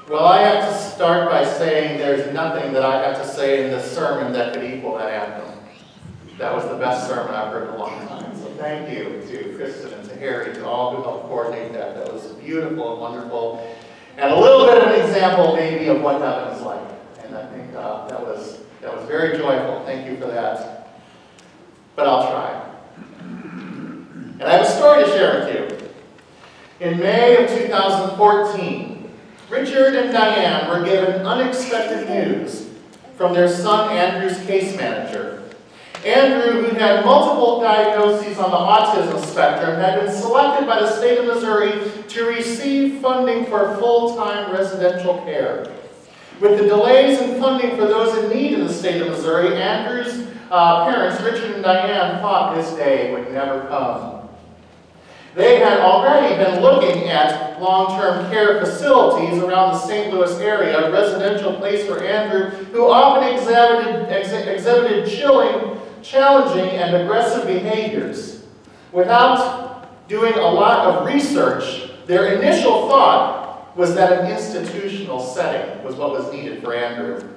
Well, I have to start by saying there's nothing that I have to say in this sermon that could equal that anthem. That was the best sermon I've heard in a long time. So thank you to Kristen and to Harry, to all who helped coordinate that. That was beautiful and wonderful. And a little bit of an example, maybe, of what heaven is like. And I think that was very joyful. Thank you for that. But I'll try. And I have a story to share with you. In May of 2014, Richard and Diane were given unexpected news from their son Andrew's case manager. Andrew, who had multiple diagnoses on the autism spectrum, had been selected by the state of Missouri to receive funding for full-time residential care. With the delays in funding for those in need in the state of Missouri, Andrew's parents, Richard and Diane, thought this day would never come. They had already been looking at long-term care facilities around the St. Louis area, a residential place for Andrew, who often exhibited challenging and aggressive behaviors. Without doing a lot of research, their initial thought was that an institutional setting was what was needed for Andrew.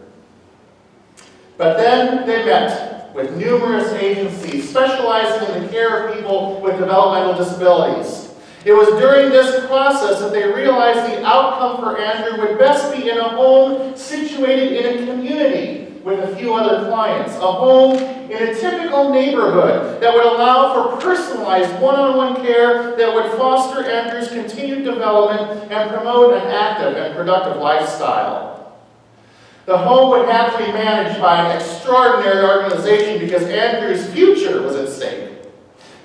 But then they met with numerous agencies specializing in the care of people with developmental disabilities. It was during this process that they realized the outcome for Andrew would best be in a home situated in a community with a few other clients, a home in a typical neighborhood that would allow for personalized one-on-one care that would foster Andrew's continued development and promote an active and productive lifestyle. The home would have to be managed by an extraordinary organization because Andrew's future was at stake.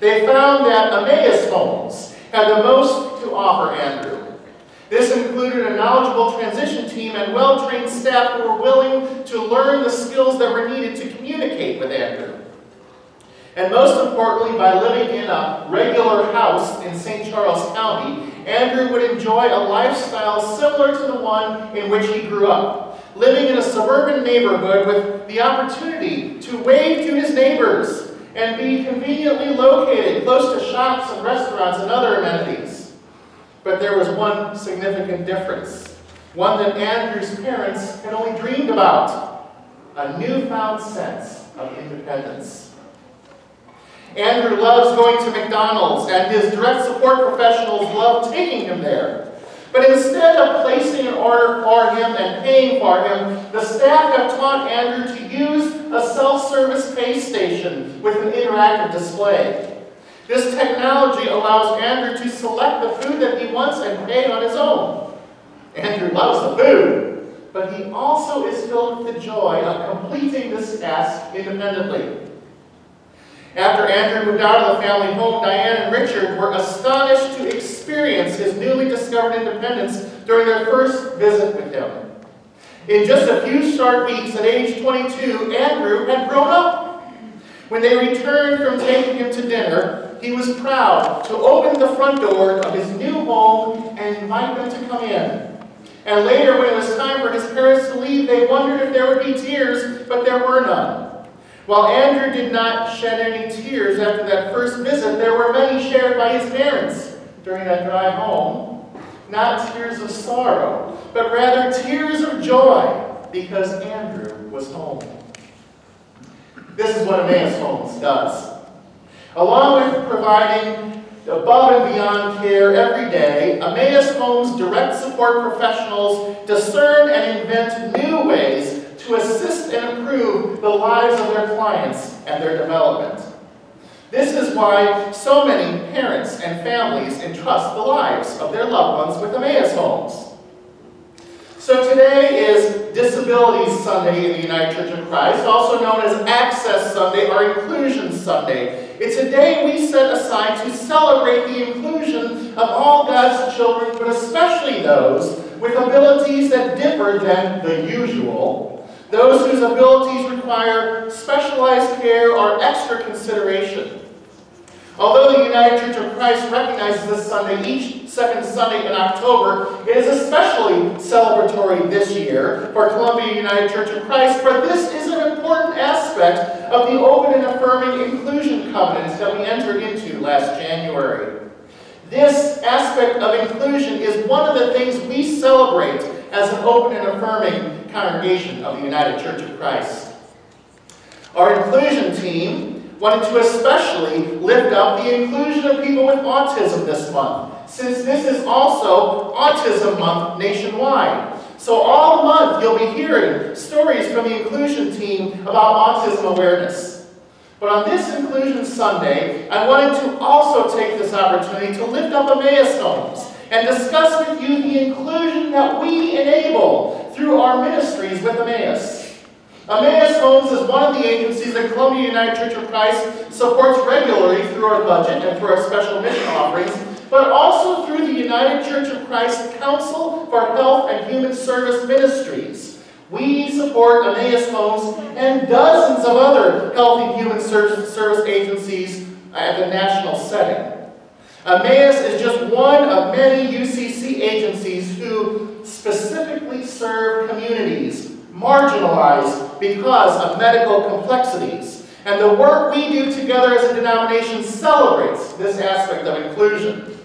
They found that Emmaus Homes had the most to offer Andrew. This included a knowledgeable transition team and well-trained staff who were willing to learn the skills that were needed to communicate with Andrew. And most importantly, by living in a regular house in St. Charles County, Andrew would enjoy a lifestyle similar to the one in which he grew up, living in a suburban neighborhood with the opportunity to wave to his neighbors and be conveniently located close to shops and restaurants and other amenities. But there was one significant difference, one that Andrew's parents had only dreamed about: a newfound sense of independence. Andrew loves going to McDonald's, and his direct support professionals love taking him there. But instead of placing an order for him and paying for him, the staff have taught Andrew to use a self-service pay station with an interactive display. This technology allows Andrew to select the food that he wants and pay on his own. Andrew loves the food, but he also is filled with the joy of completing this task independently. After Andrew moved out of the family home, Diane and Richard were astonished to experience his newly discovered independence during their first visit with him. In just a few short weeks, at age 22, Andrew had grown up. When they returned from taking him to dinner, he was proud to open the front door of his new home and invite them to come in. And later, when it was time for his parents to leave, they wondered if there would be tears, but there were none. While Andrew did not shed any tears after that first visit, there were many shared by his parents during that drive home. Not tears of sorrow, but rather tears of joy, because Andrew was home. This is what Emmaus Homes does. Along with providing above and beyond care every day, Emmaus Homes direct support professionals discern and invent new ways to assist and improve the lives of their clients and their development. This is why so many parents and families entrust the lives of their loved ones with Emmaus Homes. So today is Disabilities Sunday in the United Church of Christ, also known as Access Sunday or Inclusion Sunday. It's a day we set aside to celebrate the inclusion of all God's children, but especially those with abilities that differ than the usual, those whose abilities require specialized care or extra consideration. Although the United Church of Christ recognizes this Sunday each second Sunday in October, it is especially celebratory this year for Columbia United Church of Christ, for this is an important aspect of the open and affirming inclusion covenants that we entered into last January. This aspect of inclusion is one of the things we celebrate as an open and affirming congregation of the United Church of Christ. Our inclusion team wanted to especially lift up the inclusion of people with autism this month, since this is also Autism Month nationwide. So all month you'll be hearing stories from the inclusion team about autism awareness. But on this Inclusion Sunday, I wanted to also take this opportunity to lift up Emmaus Homes and discuss with you the inclusion that we enable through our ministries with Emmaus. Emmaus Homes is one of the agencies that Columbia United Church of Christ supports regularly through our budget and through our special mission offerings, but also through the United Church of Christ Council for Health and Human Service Ministries. We support Emmaus Homes and dozens of other health and human service agencies at the national setting. Emmaus is just one of many UCC agencies who specifically serve communities marginalized because of medical complexities. And the work we do together as a denomination celebrates this aspect of inclusion.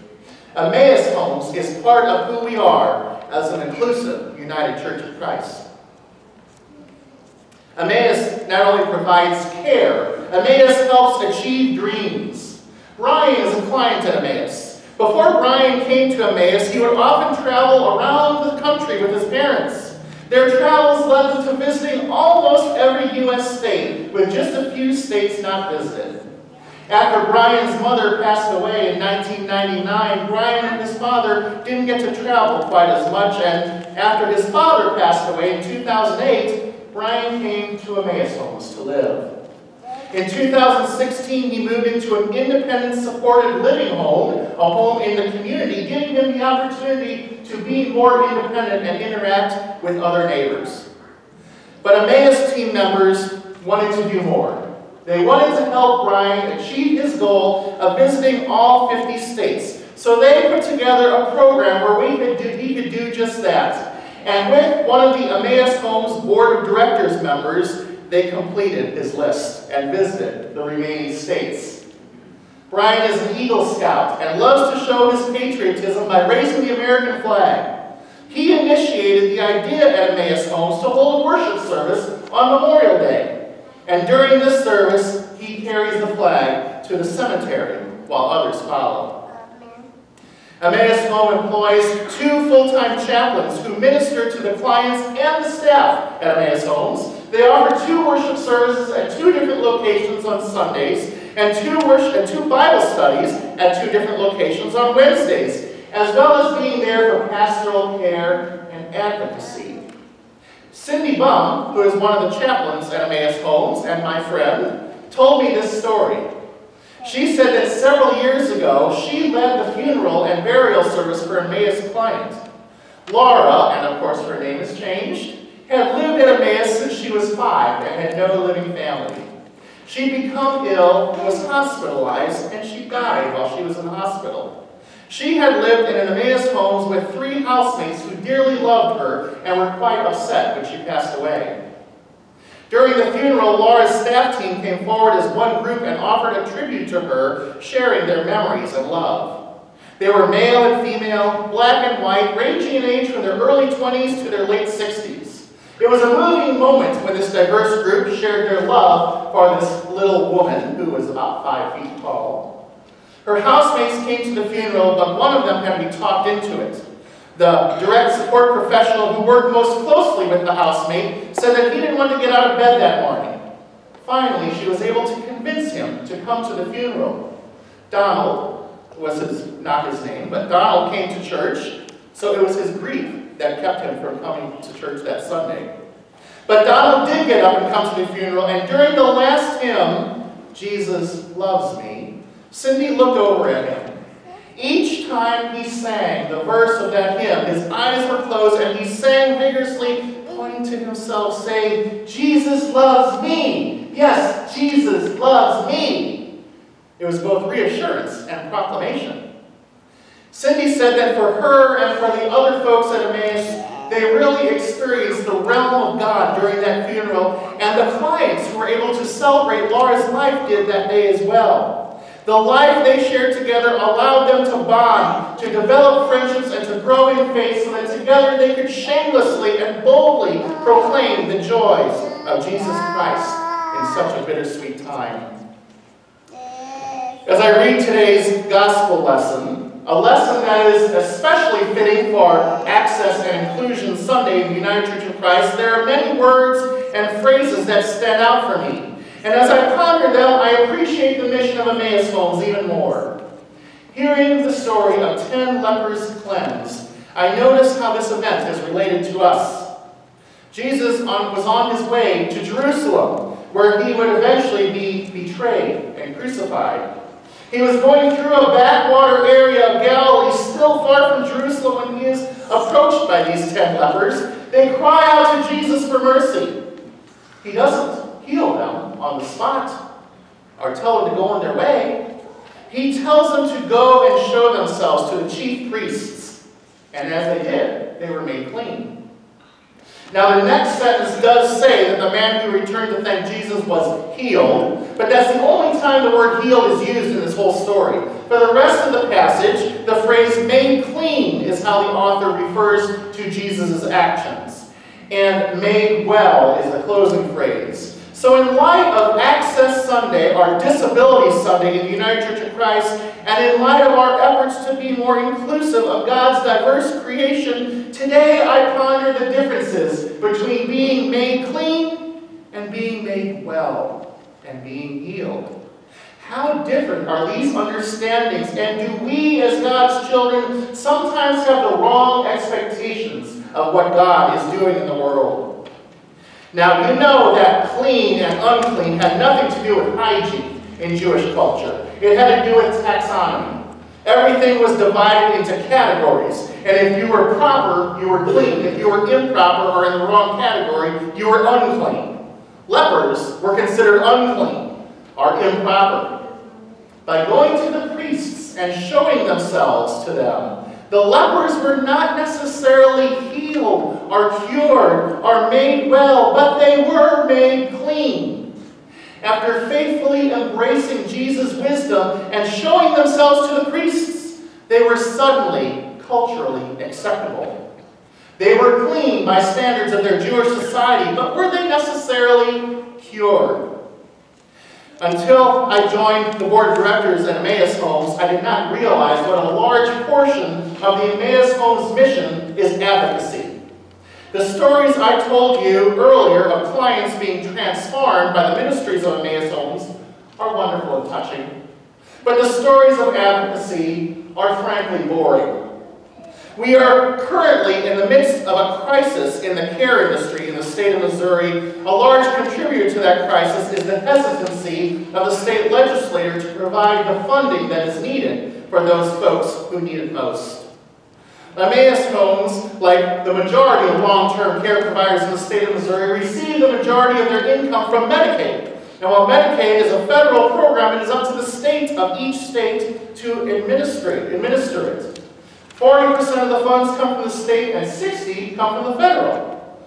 Emmaus Homes is part of who we are as an inclusive United Church of Christ. Emmaus not only provides care, Emmaus helps achieve dreams. Brian is a client at Emmaus. Before Brian came to Emmaus, he would often travel around the country with his parents. Their travels led them to visiting almost every U.S. state, with just a few states not visited. After Brian's mother passed away in 1999, Brian and his father didn't get to travel quite as much, and after his father passed away in 2008, Brian came to Emmaus Homes to live. In 2016, he moved into an independent supported living home, a home in the community, giving him the opportunity to be more independent and interact with other neighbors. But Emmaus team members wanted to do more. They wanted to help Brian achieve his goal of visiting all 50 states. So they put together a program where he could do just that. And with one of the Emmaus Homes Board of Directors members, they completed his list and visited the remaining states. Brian is an Eagle Scout and loves to show his patriotism by raising the American flag. He initiated the idea at Emmaus Homes to hold a worship service on Memorial Day. And during this service, he carries the flag to the cemetery while others follow. Emmaus Home employs 2 full-time chaplains who minister to the clients and the staff at Emmaus Homes. They offer 2 worship services at 2 different locations on Sundays and 2 Bible studies at 2 different locations on Wednesdays, as well as being there for pastoral care and advocacy. Cindy Bum, who is one of the chaplains at Emmaus Homes and my friend, told me this story. She said that several years ago, she led the funeral and burial service for a Emmaus client. Laura, and of course her name has changed, had lived at Emmaus since she was 5 and had no living family. She'd become ill, was hospitalized, and she died while she was in the hospital. She had lived in an Emmaus Homes with 3 housemates who dearly loved her and were quite upset when she passed away. During the funeral, Laura's staff team came forward as one group and offered a tribute to her, sharing their memories and love. They were male and female, black and white, ranging in age from their early 20s to their late 60s. It was a moving moment when this diverse group shared their love for this little woman who was about 5 feet tall. Her housemates came to the funeral, but one of them had to be talked into it. The direct support professional who worked most closely with the housemate said that he didn't want to get out of bed that morning. Finally, she was able to convince him to come to the funeral. Donald was not his name, but Donald came to church, so it was his grief that kept him from coming to church that Sunday. But Donald did get up and come to the funeral, and during the last hymn, Jesus Loves Me, Cindy looked over at him. Each time he sang the verse of that hymn, his eyes were closed and he sang vigorously, pointing to himself, saying, Jesus loves me. Yes, Jesus loves me. It was both reassurance and proclamation. Cindy said that for her and for the other folks at Emmaus, they really experienced the realm of God during that funeral, and the clients who were able to celebrate Laura's life did that day as well. The life they shared together allowed them to bond, to develop friendships, and to grow in faith so that together together they could shamelessly and boldly proclaim the joys of Jesus Christ in such a bittersweet time. As I read today's gospel lesson, a lesson that is especially fitting for Access and Inclusion Sunday in the United Church of Christ, there are many words and phrases that stand out for me. And as I ponder them, I appreciate the mission of Emmaus Homes even more. Hearing the story of 10 lepers cleansed, I notice how this event is related to us. Jesus was on his way to Jerusalem, where he would eventually be betrayed and crucified. He was going through a backwater area of Galilee, still far from Jerusalem, when he is approached by these 10 lepers. They cry out to Jesus for mercy. He doesn't heal them on the spot or tell them to go on their way. He tells them to go and show themselves to the chief priests. And as they did, they were made clean. Now the next sentence does say that the man who returned to thank Jesus was healed, but that's the only time the word healed is used in this whole story. For the rest of the passage, the phrase made clean is how the author refers to Jesus' actions. And made well is the closing phrase. So in light of Access Sunday, our Disability Sunday in the United Church of Christ, and in light of our efforts to be more inclusive of God's diverse creation, today I ponder the differences between being made clean and being made well and being healed. How different are these understandings, and do we as God's children sometimes have the wrong expectations of what God is doing in the world? Now, you know that clean and unclean had nothing to do with hygiene in Jewish culture. It had to do with taxonomy. Everything was divided into categories. And if you were proper, you were clean. If you were improper or in the wrong category, you were unclean. Lepers were considered unclean or improper. By going to the priests and showing themselves to them, the lepers were not necessarily healed or cured or made well, but they were made clean. After faithfully embracing Jesus' wisdom and showing themselves to the priests, they were suddenly culturally acceptable. They were clean by standards of their Jewish society, but were they necessarily cured? Until I joined the board of directors at Emmaus Homes, I did not realize what a large portion of the Emmaus Homes mission is advocacy. The stories I told you earlier of clients being transformed by the ministries of Emmaus Homes are wonderful and touching. But the stories of advocacy are frankly boring. We are currently in the midst of a crisis in the care industry in the state of Missouri. A large contributor to that crisis is the hesitancy of the state legislature to provide the funding that is needed for those folks who need it most. Emmaus Homes, like the majority of long-term care providers in the state of Missouri, receive the majority of their income from Medicaid. Now, while Medicaid is a federal program, it is up to the state of each state to administer it. 40% of the funds come from the state and 60% come from the federal.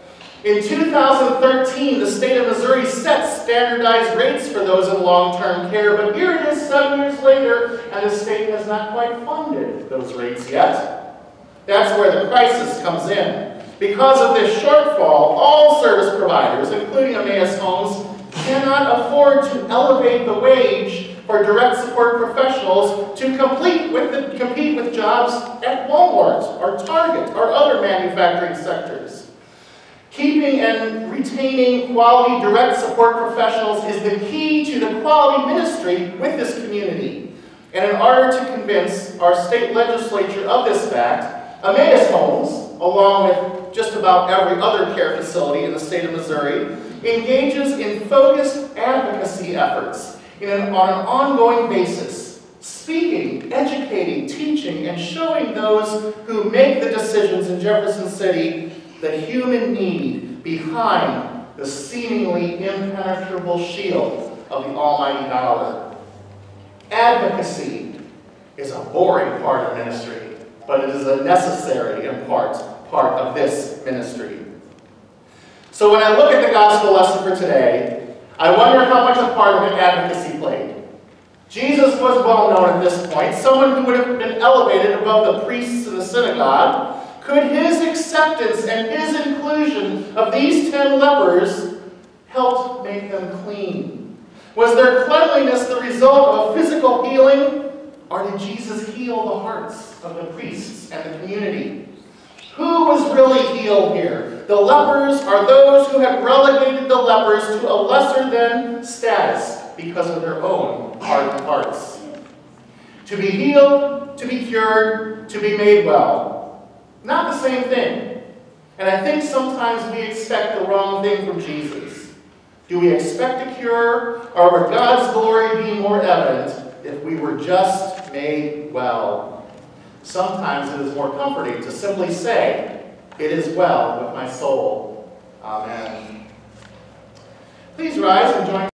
In 2013, the state of Missouri set standardized rates for those in long-term care, but here it is 7 years later, and the state has not quite funded those rates yet. That's where the crisis comes in. Because of this shortfall, all service providers, including Emmaus Homes, cannot afford to elevate the wage for direct support professionals to compete with jobs at Walmart or Target or other manufacturing sectors. Keeping and retaining quality direct support professionals is the key to the quality ministry with this community. And in order to convince our state legislature of this fact, Emmaus Homes, along with just about every other care facility in the state of Missouri, engages in focused advocacy efforts on an ongoing basis, speaking, educating, teaching, and showing those who make the decisions in Jefferson City the human need behind the seemingly impenetrable shield of the almighty dollar. Advocacy is a boring part of ministry, but it is a necessary and part of this ministry. So when I look at the gospel lesson for today, I wonder how much a part of it advocacy played. Jesus was well known at this point, someone who would have been elevated above the priests in the synagogue. Could his acceptance and his inclusion of these 10 lepers help make them clean? Was their cleanliness the result of a physical healing, or did Jesus heal the hearts of the priests and the community? Who was really healed here? The lepers are those who had relegated the lepers to a lesser-than status because of their own hardened hearts. To be healed, to be cured, to be made well. Not the same thing. And I think sometimes we expect the wrong thing from Jesus. Do we expect a cure, or would God's glory be more evident if we were just made well? Sometimes it is more comforting to simply say, "It is well with my soul." Amen. Please rise and join